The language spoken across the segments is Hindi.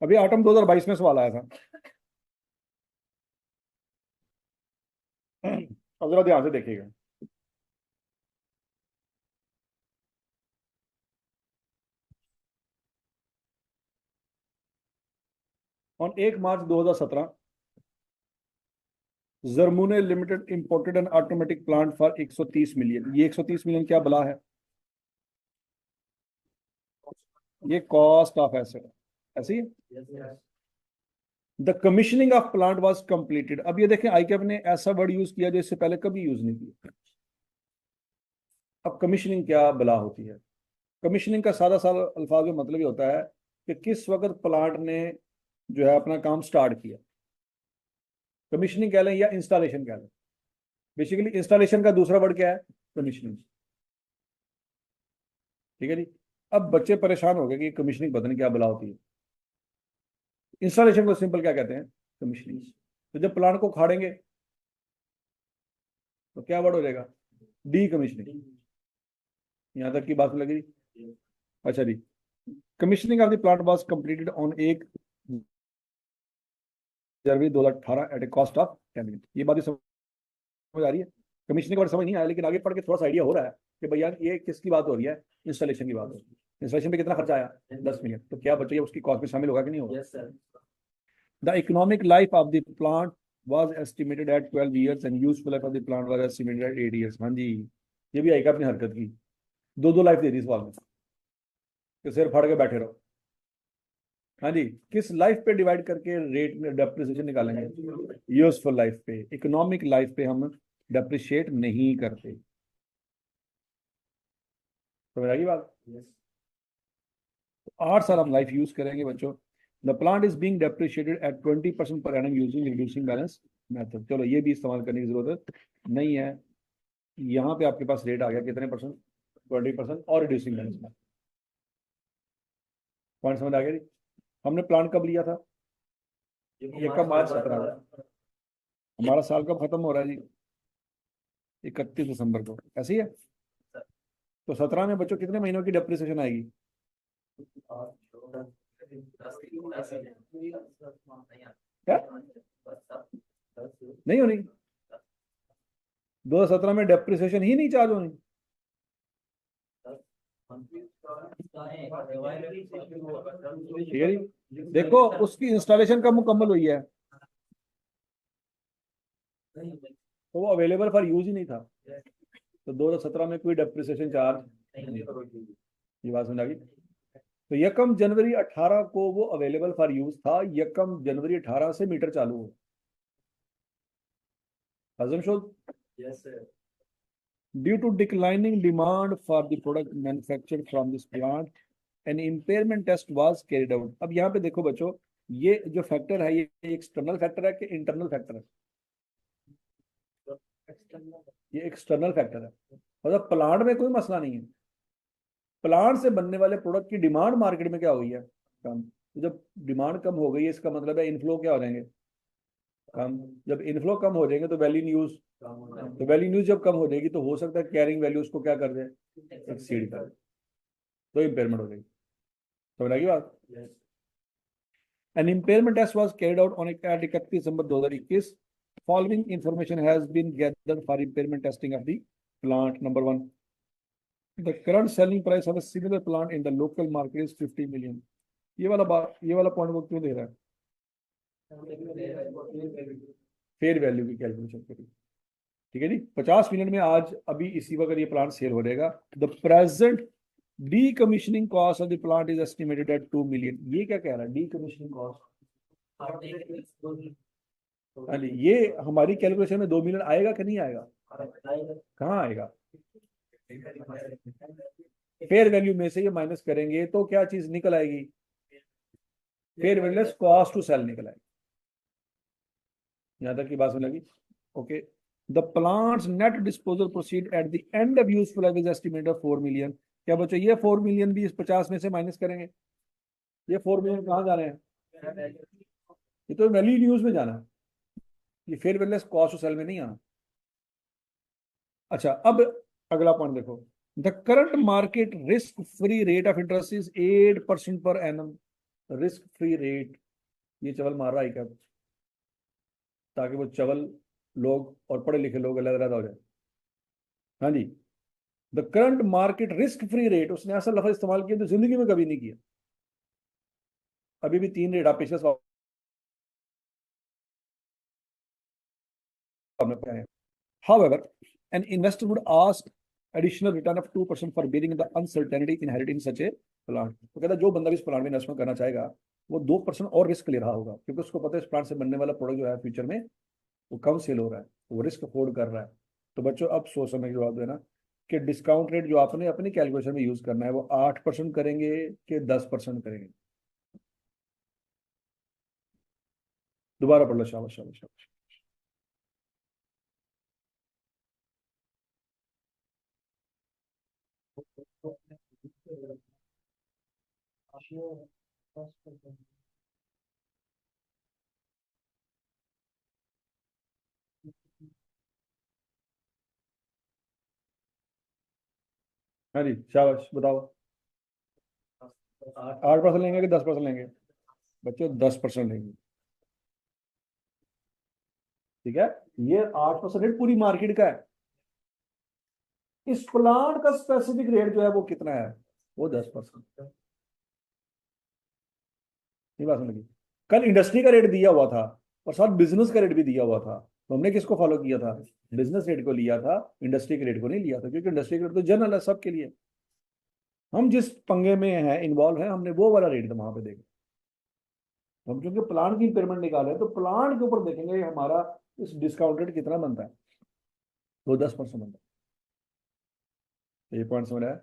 अभी आटम 2022 में सवाल आया था। अब जरा ध्यान से देखिएगा। ऑन 1 मार्च 2017 जर्मूने limited imported an automatic plant for 130 million. ये 130 मिलियन क्या बला है? ये कॉस्ट ऑफ एसेट, ऐसी है। The commissioning of plant was completed. अब ये देखें, आईकैप ने ऐसा वर्ड यूज किया जो इससे पहले कभी यूज नहीं किया। अब कमीशनिंग क्या बला होती है? कमीशनिंग का सादा सादा अल्फाज में मतलब ये होता है कि किस वक्त प्लांट ने जो है अपना काम स्टार्ट किया। कमीशनिंग कह लें या इंस्टॉलेशन कह लें। बेसिकली इंस्टॉलेशन का दूसरा वर्ड क्या है? कमीशनिंग। ठीक है जी। अब बच्चे परेशान हो गए कि कमीशनिंग पता नहीं क्या बला होती है। इंस्टॉलेशन को सिंपल क्या कहते हैं? कमीशनिंग। तो जब प्लांट को खाड़ेंगे तो क्या वर्ड हो जाएगा? Decommissioning. यहां तक की बात लगी? अच्छा जी। Commissioning of the plant was completed on 1 January 2018 at a cost of 10 million. ये बात समझ आ रही है? कमीशनिंग का वर्ड समझ नहीं आया, लेकिन आगे पढ़ के थोड़ा सा आइडिया हो रहा है कि भैया ये किसकी बात हो रही है? इंस्टॉलेशन की बात हो रही है। इंस्टॉलेशन पे कितना खर्चा आया? 10 मिलियन। तो क्या बच्चे उसकी कॉस्ट में शामिल होगा कि नहीं होगा? The economic life of the plant was estimated at 12 years and useful life of the plant was estimated at 8 years। हाँ जी, ये भी आएगा अपनी हरकत की। दो दो लाइफ दे दी सवाल में कि सिर फाड़ के बैठे रहो। हाँ जी, किस लाइफ पे डिवाइड करके रेट में डेप्रिसिएशन निकालेंगे? यूजफुल लाइफ पे। इकोनॉमिक लाइफ पे हम डेप्रिशिएट नहीं करते। समझ आ गई बात? 8 साल हम लाइफ यूज करेंगे बच्चों। The plant is being depreciated at 20% per annum using reducing balance method. चलो ये भी इस्तेमाल करने की जरूरत नहीं है। यहाँ पे आपके पास रेट आ गया कितने परसेंट? 20% और रिड्यूसिंग बैलेंस में। पॉइंट समझ आ गया जी? हमने प्लान कब लिया था? ये कब? मार्च 17। हमारा साल कब खत्म हो रहा है जी? 31 दिसंबर को, ऐसे ही है। तो 17 में बच्चों कितने महीनों की डेप्रिसिएशन आएगी? क्या नहीं होनी? 2017 में डेप्रिसिएशन ही नहीं चार्ज होनी। ठीक है जी। देखो उसकी इंस्टॉलेशन कब मुकम्मल हुई है? तो वो अवेलेबल फॉर यूज ही नहीं था। तो 2017 में कोई डेप्रिसिएशन चार्ज, ये बात समझ आ गई? तो यकम जनवरी 18 को वो अवेलेबल फॉर यूज था। यकम जनवरी 18 से मीटर चालू हो। हजम शुद? Due to declining demand for the product manufactured from this plant an impairment test was carried out. अब यहाँ पे देखो बच्चों, ये जो फैक्टर है ये एक्सटर्नल फैक्टर है कि इंटरनल फैक्टर है? ये एक्सटर्नल फैक्टर है। मतलब प्लांट में कोई मसला नहीं है। प्लांट से बनने वाले प्रोडक्ट की डिमांड मार्केट में क्या हो गई है? कम। तो जब डिमांड कम हो गई है इसका मतलब है इनफ्लो क्या हो जाएंगे? कम। जब इनफ्लो कम हो जाएंगे तो वैल्यू न्यूज, तो वैल्यू न्यूज जब कम हो जाएगी तो हो सकता है कैरिंग वैल्यू उसको क्या कर दे? एक्सीड कर दे। तो इम्पेयरमेंट हो जाएगी। समझ आ गई बात? An impairment test was carried out on at 31 December 2021. Following information has been gathered for impairment testing of the plant. Number one, the current selling price of a similar plant in the local market is 50 million. ये वाला पॉइंट वो क्यों दे रहा है? फेयर वैल्यू की कैलकुलेशन करिए। ठीक है जी। 50 मिलियन में आज अभी इसी वक्त ये प्लांट सेल हो जाएगा। The present decommissioning cost of the plant is estimated at 2 million। ये क्या कह रहा है? decommissioning cost। हाँ जी, ये हमारी कैलकुलेशन में 2 मिलियन आएगा कि नहीं आएगा? कहाँ आएगा? फेयर वैल्यू में से ये माइनस करेंगे तो क्या चीज निकल आएगी? Fair value cost to sell निकल आएगी। यहां तक की बात समझ लगी? Okay. The plants net disposal proceed at the end of useful life is estimated of 4 million. क्या बच्चों ये 4 मिलियन भी इस 50 में से माइनस करेंगे? ये 4 मिलियन कहाँ जा रहे हैं? ये तो वैल्यू न्यूज में जाना है। ये fair value cost to sell में नहीं आना। अच्छा, अब अगला पॉइंट देखो। The current market risk free rate of interest is 8% per annum. Risk free rate, ये चवल मार रहा है क्या, ताकि वो चवल लोग और पढ़े लिखे लोग अलग अलग हो जाए। हाँ जी, the current market risk free rate, उसने ऐसा लफ्ज इस्तेमाल किया तो जिंदगी में कभी नहीं किया। अभी भी 3 रेट आप पिछले सवाल में पढ़े हैं। However, an investor would ask additional return of 2% for bearing the uncertainty inherent in such a plant। तो कहता है जो बंदा भी इस प्लांट में इन्वेस्टमेंट करना चाहेगा वो 2% और रिस्क ले रहा होगा, क्योंकि उसको पता है इस प्लांट से बनने वाला प्रोडक्ट जो है फ्यूचर में वो कम सेल हो रहा है, तो वो रिस्क अफोर्ड कर रहा है। तो बच्चों अब सोच समझ के जवाब देना कि डिस्काउंट रेट जो आपने अपनी कैलकुलेशन में यूज करना है वो 8% करेंगे कि 10% करेंगे। दोबारा पढ़ लो, शाबाश शाबाश शाबाश। हाँ जी शाबाश, बताओ 8% लेंगे कि 10% लेंगे? बच्चों 10% लेंगे, ठीक है। ये 8% रेट पूरी मार्केट का है, इस प्लांट का स्पेसिफिक रेट जो है वो कितना है, वो 10%। ये बात समझ, कल इंडस्ट्री का रेट दिया हुआ था और साथ बिजनेस का रेट भी दिया हुआ था, तो हमने किसको फॉलो किया था, बिजनेस रेट को लिया था, इंडस्ट्री के रेट को नहीं लिया था, क्योंकि इंडस्ट्री का रेट तो जनरल है सबके लिए। हम जिस पंगे में हैं, इन्वॉल्व है, हमने वो वाला रेट वहां पे देखा। हम क्योंकि प्लांट की पेमेंट निकाले तो प्लांट के ऊपर देखेंगे हमारा इस डिस्काउंट रेट कितना बनता है, वो 10% बनता है। ये पॉइंट समझ आया?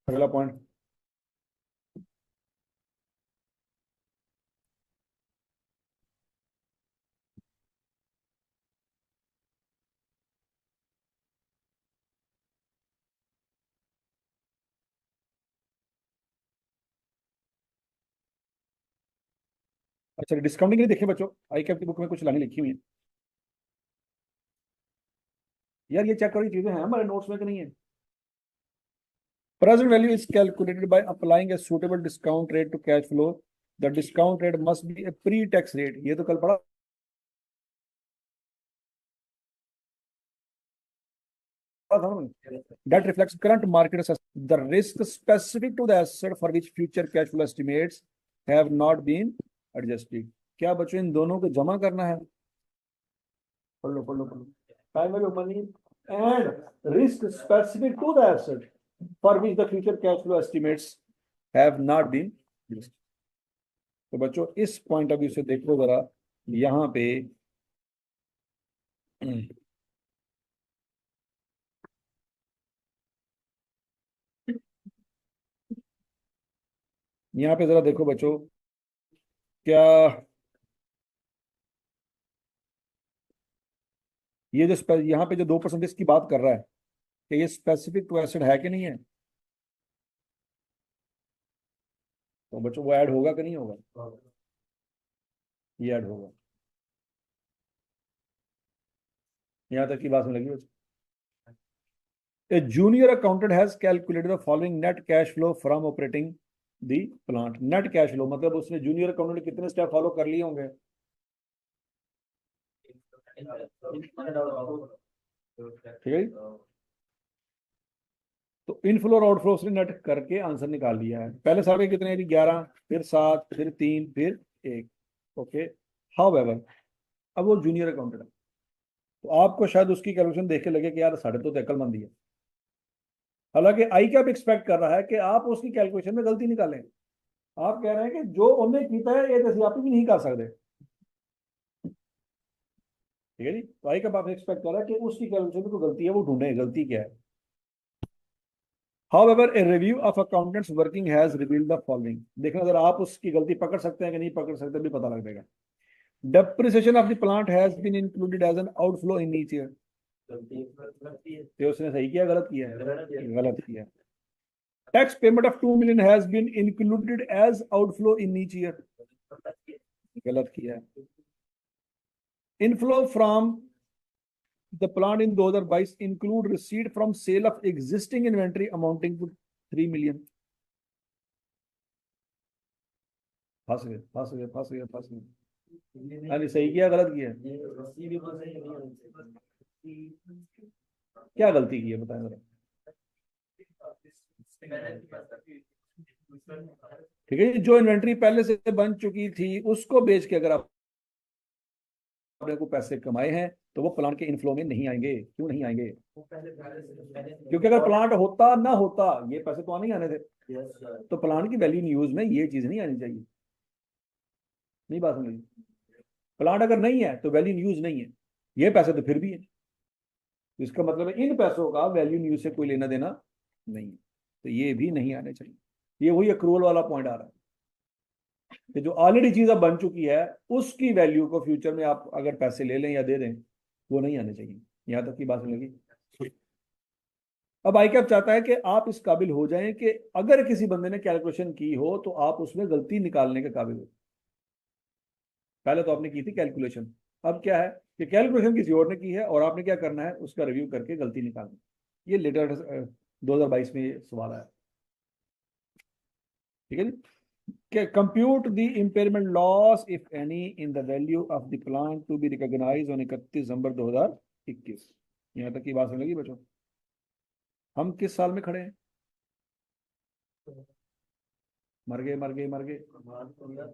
अगला पॉइंट। अच्छा, डिस्काउंटिंग नहीं देखे बच्चों, आई कैप की बुक में कुछ लाइनें लिखी हुई है यार, ये चेक करो, ये चीजें हैं हमारे नोट्स में कि नहीं है। Present value is calculated by applying a suitable discount rate to cash flow. The discount rate must be a pre-tax rate। ये तो कल पढ़ा था ना। That reflects current market assessment। The risk specific to the asset for which future cash flow estimates have not been adjusted। क्या बच्चों इन दोनों को जमा करना है? पढ़ लो पढ़ लो पढ़ लो। Time value of money and risk specific to the asset for which the future cash flow estimates have not been adjusted। तो बच्चों इस पॉइंट ऑफ व्यू से देखो जरा, यहाँ पे यहाँ पे जरा देखो बच्चों, क्या ये जो यहाँ पे जो 2% इसकी बात कर रहा है, कि ये स्पेसिफिक टू एसिड है कि नहीं है? तो बच्चों वो ऐड होगा कि नहीं होगा? ये ऐड होगा। यहाँ तक की बात में लगी बच्चों। A junior accountant has calculated the following net cash flow from operating the plant। Net cash flow मतलब उसने जूनियर अकाउंटेंट कितने स्टेप फॉलो कर लिए होंगे? ठीक है, तो इनफ्लो और आउटफ्लो उसने नेट करके आंसर निकाल लिया है। पहले सारे कितने थे, 11, फिर 7, फिर 3, फिर 1। ओके, हाउ एवर, अब वो जूनियर अकाउंटेंट है, तो आपको शायद उसकी कैलकुलेशन देख के लगे कि यार साढ़े तो अक्लमंदी है। हालांकि आई क्या एक्सपेक्ट कर रहा है कि आप उसकी कैलकुलेशन में गलती निकालें। आप कह रहे हैं कि जो उन्होंने किया है ये जैसे आप भी नहीं कर सकते। ठीक है जी, तो आई का आप एक्सपेक्ट कर रहा है कि उसकी कैलकुलेशन में कोई गलती है, वो ढूंढे गलती क्या है। However, a review of accountants working has revealed the following। देखना जरा आप उसकी गलती पकड़ सकते हैं कि नहीं पकड़ सकते, भी पता लग जाएगा। Depreciation of the plant has been included as an outflow in each year। तो उसने सही किया गलत किया? गलत किया। Tax payment of 2 million has been included as outflow in each year। गलत किया। Inflow from the plant in 2022 include receipt from sale of existing inventory amounting to 3 million। फंस गए फंस गए फंस गए फंस गए। अरे सही किया गलत किया? क्या गलती की है बताएं जरा। ठीक है, जो इन्वेंट्री पहले से बन चुकी थी उसको बेच के अगर आपने को पैसे कमाए हैं तो वो प्लांट के इनफ्लो में नहीं आएंगे। क्यों नहीं आएंगे? क्योंकि अगर प्लांट होता ना होता ये पैसे तो आने ही आने थे। तो प्लांट की वैल्यू इन यूज में ये चीज नहीं आनी चाहिए। नहीं बात समझी? प्लांट अगर नहीं है तो वैल्यू इन यूज नहीं है, ये पैसे तो फिर भी है। तो इसका मतलब है इन पैसों का वैल्यू इन यूज से कोई लेना देना नहीं है। तो ये भी नहीं आने चाहिए। ये वही अक्रूवल वाला पॉइंट आ रहा है कि जो ऑलरेडी चीज अब बन चुकी है उसकी वैल्यू को फ्यूचर में आप अगर पैसे ले लें या दे दें वो नहीं आने चाहिए। यहां तक की बात लगी। अब आईकैप चाहता है कि आप इस काबिल हो जाएं कि अगर किसी बंदे ने कैलकुलेशन की हो तो आप उसमें गलती निकालने के काबिल हो। पहले तो आपने की थी कैलकुलेशन, अब क्या है कि कैलकुलेशन किसी और ने की है और आपने क्या करना है उसका रिव्यू करके गलती निकालनी। ये लेटर 2022 में ये सवाल आया। ठीक है जी। कि compute the impairment loss if any in the value of the plan to be recognise on 31 December 2021। यहां तक की बात समझ लगी बच्चों? हम किस साल में खड़े हैं? मर गए मर गए मर गए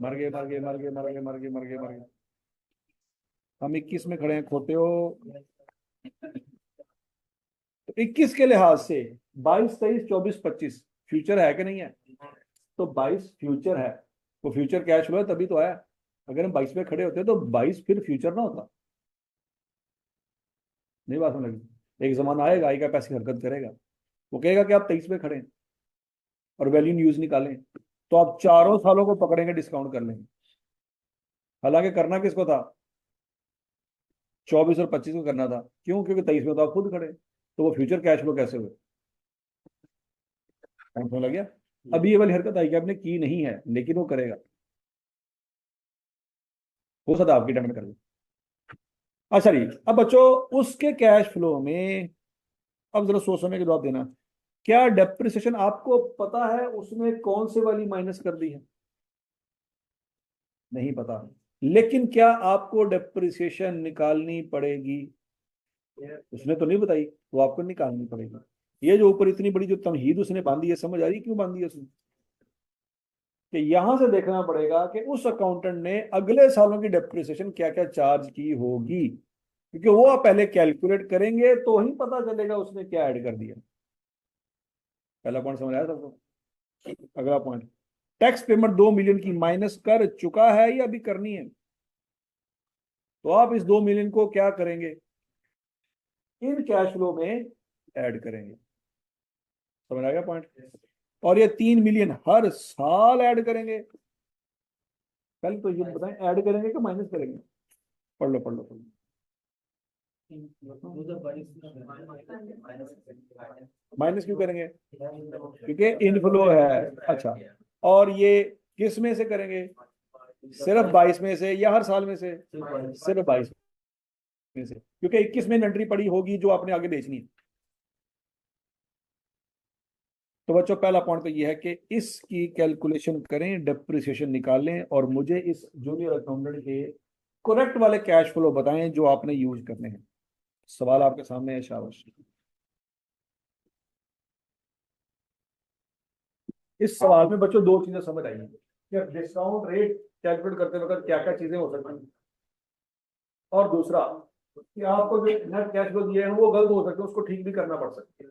मर गए मर गए मर गए मर गए मर गए मर गए मर गए। हम 21 में खड़े हैं, खोते हो। तो 21 के लिहाज से 22 23 24 25 फ्यूचर है कि नहीं है? तो 22 फ्यूचर है। वो फ्यूचर कैश फ्लो है तभी तो आया। अगर हम 22 में खड़े होते तो 22 फिर फ्यूचर ना होता। नहीं बात समझ लगी? एक जमाना आएगा, आएगा पैसे हरकत करेगा, वो कहेगा कि आप 23 में खड़े हैं और वैल्यू यूज निकालें तो आप चारों सालों को पकड़ेंगे, डिस्काउंट कर लेंगे। हालांकि करना किसको था? 24 और 25 को करना था। क्यों? क्योंकि 23 में तो आप खुद खड़े, तो वो फ्यूचर कैश फ्लो कैसे हुए? समझ लग गया? अभी ये वाली हरकत आई कि आपने की नहीं है लेकिन वो करेगा। हो सकता है आपकी टाइम में कर दे। अच्छा जी, अब बच्चों उसके कैश फ्लो में अब जरा सोच समझ के जवाब देना। क्या डेप्रिसिएशन आपको पता है उसने कौन से वाली माइनस कर दी है? नहीं पता। लेकिन क्या आपको डेप्रिसिएशन निकालनी पड़ेगी? उसने तो नहीं बताई, वो आपको निकालनी पड़ेगी। ये जो ऊपर इतनी बड़ी जो तमहीद उसने बांधी है, समझ आ रही क्यों बांधी है उसने? कि यहां से देखना पड़ेगा कि उस अकाउंटेंट ने अगले सालों की डेप्रिसिएशन क्या क्या चार्ज की होगी, क्योंकि वो आप पहले कैलकुलेट करेंगे तो ही पता चलेगा उसने क्या ऐड कर दिया। पहला पॉइंट समझ आया सबको? अगला पॉइंट, टैक्स पेमेंट 2 मिलियन की माइनस कर चुका है या अभी करनी है? तो आप इस 2 मिलियन को क्या करेंगे? इन कैश फ्लो में ऐड करेंगे। समझ आ गया पॉइंट? और ये 3 मिलियन हर साल ऐड करेंगे। पहले तो ये बताएं ऐड करेंगे कि माइनस करेंगे? पढ़ लो पढ़ लो पढ़ लो। माइनस क्यों करेंगे? क्योंकि इनफ्लो है। अच्छा, और ये किस में से करेंगे? सिर्फ 22 में से या हर साल में से? सिर्फ 22 में से, क्योंकि 21 में इन्वेंट्री पड़ी होगी जो आपने आगे बेचनी है। तो बच्चों पहला पॉइंट तो ये है कि इसकी कैलकुलेशन करें, डेप्रिसिएशन निकालें और मुझे इस जूनियर अकाउंटेंट के करेक्ट वाले कैश फ्लो बताएं जो आपने यूज करने हैं। सवाल आपके सामने है, शाबाश। इस सवाल में बच्चों दो चीजें समझ आई कि डिस्काउंट रेट कैलकुलेट करते वक्त क्या क्या चीजें हो सकती हैं, और दूसरा कि आपको जो नेट कैश फ्लो दिए हैं वो गलत हो सकते हैं, उसको ठीक भी करना पड़ सकता है।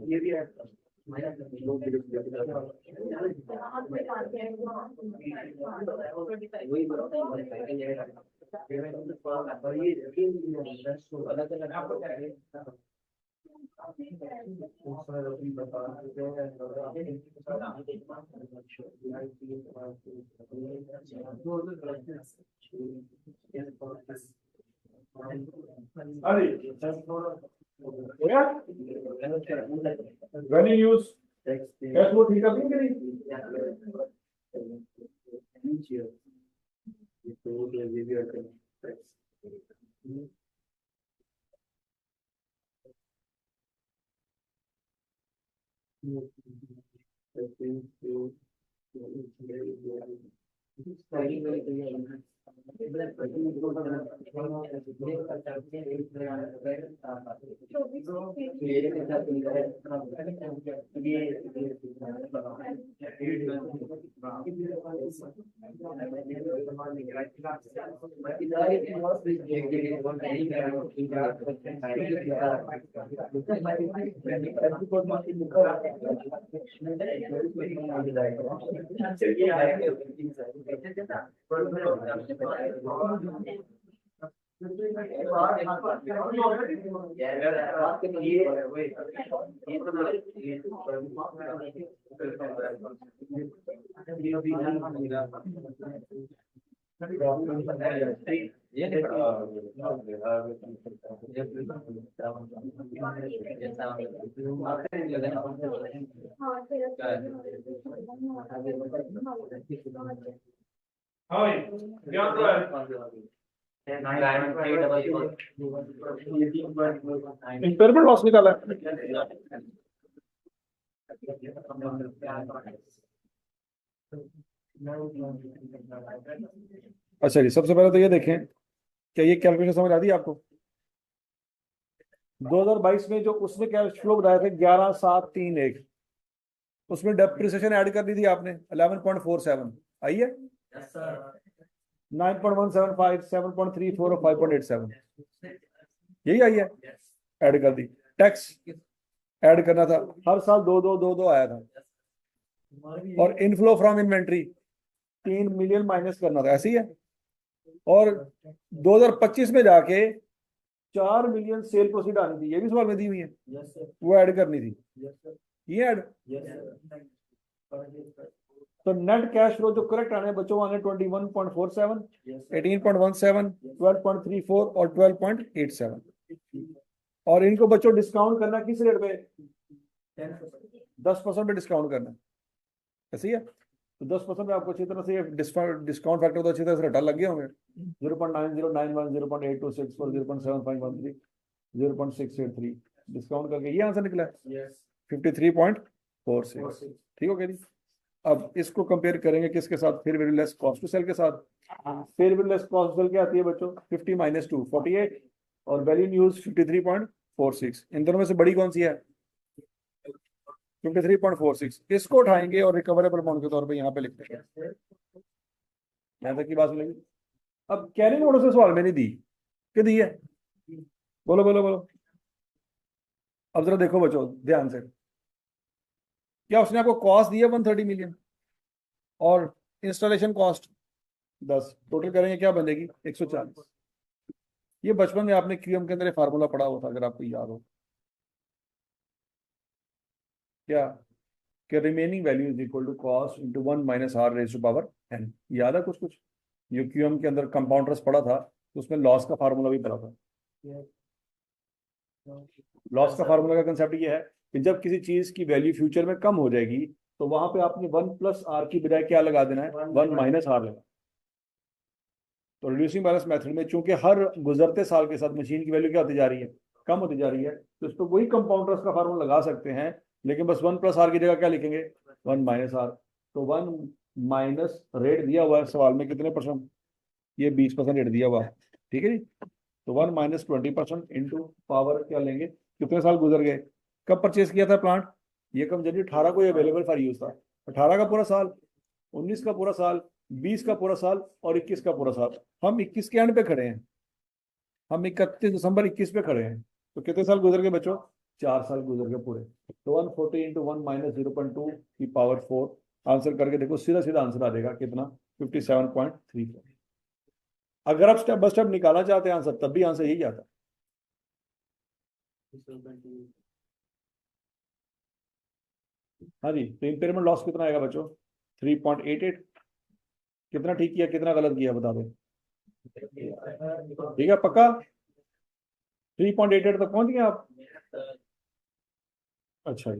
ये भी है। When you use cash flow ठीक करती है कि नहीं? इम्पेयरमेंट लॉस निकाला है। अच्छा जी, सबसे पहले तो ये देखें, क्या ये कैलकुलेशन समझ आती है आपको? 2022 में जो उसने कैश फ्लो बताया था 11,731, उसमें डेप्रिसिएशन ऐड कर दी थी आपने 11.47 आई है, 9.175, 7.34 और 5.87 यही आई है, ऐड कर दी। टैक्स ऐड करना था, हर साल 2 आया था, और inflow from inventory 3 million minus करना था, ऐसी है। और 2025 में जाके 4 मिलियन सेल प्रोसीड आनी थी, ये भी सवाल में दी हुई है, वो ऐड करनी थी, ये ऐड। तो नेट कैश फ्लो जो करेक्ट आने बच्चों आने 21.47, 18.17, 12.34 और 12.87, और इनको बच्चों डिस्काउंट करना किस रेट पे? 10% पे डिस्काउंट करना, ऐसी है। तो 10% में आपको अच्छी तरह से डिस्काउंट फैक्टर तो अच्छी तरह से रटा लग गए होंगे, 0.9091, 0.8264, 0.7513, 0.683 डिस्काउंट करके ये आंसर निकला है 53.46। ठीक हो गया जी। अब इसको कंपेयर करेंगे किसके साथ? Fair value less cost to sell के साथ। Fair value less cost to sell क्या आती है बच्चों? 50 - 2 48, और वैल्यू इन यूज 53.46। इन दोनों में से बड़ी कौन सी है? 53.46। इसको उठाएंगे और रिकवरेबल अमाउंट के तौर पे यहाँ पे लिखते हैं। यहाँ तक की बात मिलेगी। अब कैरिंग ऑर्डर से सवाल मैंने दी कि दी है, बोलो बोलो बोलो। अब जरा देखो बच्चों ध्यान से, क्या उसने आपको कॉस्ट दी है 130 मिलियन और इंस्टॉलेशन कॉस्ट 10, टोटल करेंगे क्या बनेगी? 140। ये बचपन में आपने क्यूएम के अंदर फार्मूला पढ़ा हुआ था, अगर आपको याद हो, क्या कि remaining value is equal to cost into 1 - r raise to power n। याद है कुछ कुछ? ये क्यूएम के अंदर कंपाउंडर्स पढ़ा था, तो उसमें लॉस का फार्मूला भी पढ़ा था। लॉस का फार्मूला का कंसेप्ट ये है कि जब किसी चीज की वैल्यू फ्यूचर में कम हो जाएगी तो वहां पे आपने 1 + r की बजाय क्या लगा देना है? 1 - r लगा। तो रिड्यूसिंग बैलेंस मेथड में चूंकि हर गुजरते साल के साथ मशीन की वैल्यू क्या होती जा रही है? कम होती जा रही है, तो इस पर वही कंपाउंडर्स का फार्मूला लगा सकते हैं, लेकिन बस 1 + r की जगह क्या लिखेंगे? 1 - r। तो 1 माइनस रेट दिया हुआ है सवाल में कितने %? ये 20% रेट दिया हुआ है, ठीक है जी। तो 1 - 20% इंटू पावर क्या लेंगे? कितने साल गुजर गए? कब परचेज किया था प्लांट? ये कब जनवरी 18 को ये अवेलेबल फॉर यूज था। 18 का पूरा साल, 19 का पूरा साल, 20 का पूरा साल और 21 का पूरा साल। हम 21 के एंड पे खड़े हैं, हम 31 दिसंबर 21 पे खड़े हैं। तो कितने साल गुजर गए बच्चों? 4 साल गुजर गए पूरे। तो 140 इंटू 1 - 0.2 की पावर 4 आंसर करके देखो, सीधा सीधा आंसर आ जाएगा कितना? 57.34। अगर आप स्टेप बाय स्टेप निकालना चाहते हैं आंसर, तब भी आंसर यही आता है। हाँ जी, तो इम्पेयरमेंट लॉस कितना आएगा बच्चों? 3.88। कितना ठीक किया, कितना गलत किया, बता दो। ठीक है, पक्का 3.88 तक पहुंच गए आप? अच्छा।